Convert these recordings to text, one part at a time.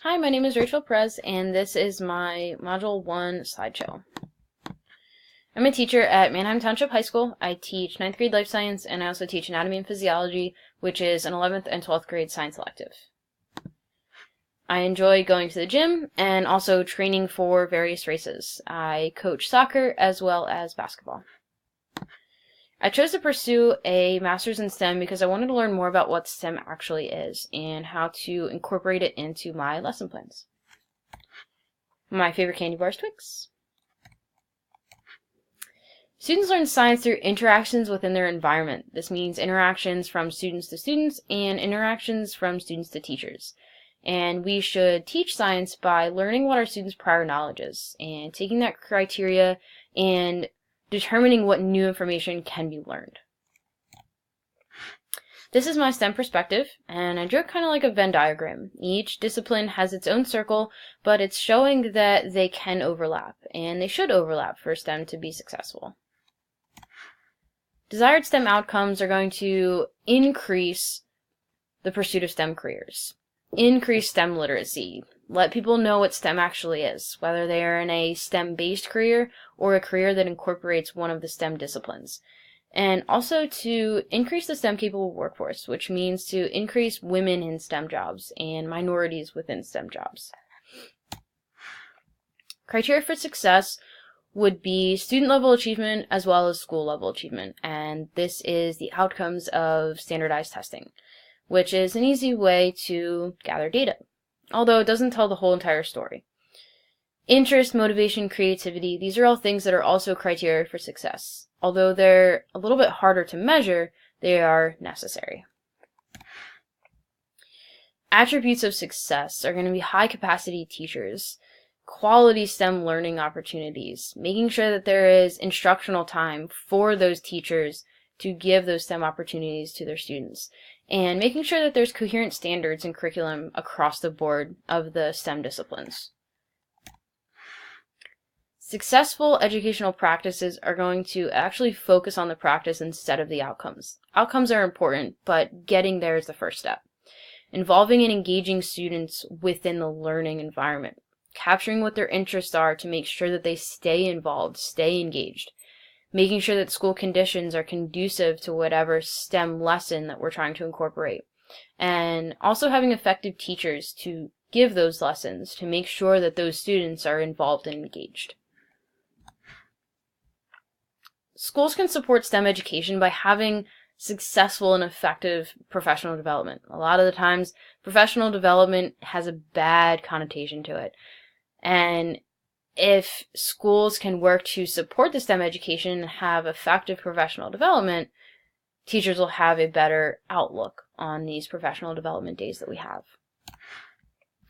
Hi, my name is Rachel Perez, and this is my Module 1 slideshow. I'm a teacher at Manheim Township High School. I teach 9th grade life science, and I also teach anatomy and physiology, which is an 11th and 12th grade science elective. I enjoy going to the gym and also training for various races. I coach soccer as well as basketball. I chose to pursue a master's in STEM because I wanted to learn more about what STEM actually is and how to incorporate it into my lesson plans. My favorite candy bar is Twix. Students learn science through interactions within their environment. This means interactions from students to students and interactions from students to teachers. And we should teach science by learning what our students' prior knowledge is and taking that criteria and determining what new information can be learned. This is my STEM perspective, and I drew it kind of like a Venn diagram. Each discipline has its own circle, but it's showing that they can overlap, and they should overlap for STEM to be successful. Desired STEM outcomes are going to increase the pursuit of STEM careers, increase STEM literacy, let people know what STEM actually is, whether they are in a STEM-based career or a career that incorporates one of the STEM disciplines. And also to increase the STEM-capable workforce, which means to increase women in STEM jobs and minorities within STEM jobs. Criteria for success would be student-level achievement as well as school-level achievement, and this is the outcomes of standardized testing, which is an easy way to gather data, although it doesn't tell the whole entire story. Interest, motivation, creativity, these are all things that are also criteria for success. Although they're a little bit harder to measure, they are necessary. Attributes of success are going to be high-capacity teachers, quality STEM learning opportunities, making sure that there is instructional time for those teachers to give those STEM opportunities to their students, and making sure that there's coherent standards and curriculum across the board of the STEM disciplines. Successful educational practices are going to actually focus on the practice instead of the outcomes. Outcomes are important, but getting there is the first step. Involving and engaging students within the learning environment. Capturing what their interests are to make sure that they stay involved, stay engaged. Making sure that school conditions are conducive to whatever STEM lesson that we're trying to incorporate. And also having effective teachers to give those lessons to make sure that those students are involved and engaged. Schools can support STEM education by having successful and effective professional development. A lot of the times, professional development has a bad connotation to it. And if schools can work to support the STEM education and have effective professional development, teachers will have a better outlook on these professional development days that we have.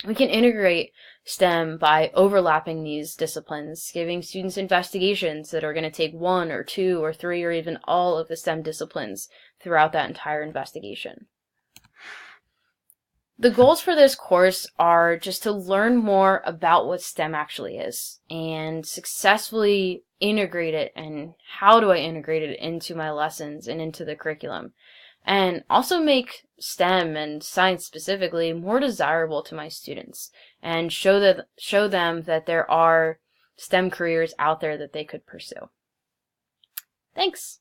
We can integrate STEM by overlapping these disciplines, giving students investigations that are going to take 1 or 2 or 3 or even all of the STEM disciplines throughout that entire investigation. The goals for this course are just to learn more about what STEM actually is and successfully integrate it, and how do I integrate it into my lessons and into the curriculum. And also make STEM and science specifically more desirable to my students and show them that there are STEM careers out there that they could pursue. Thanks.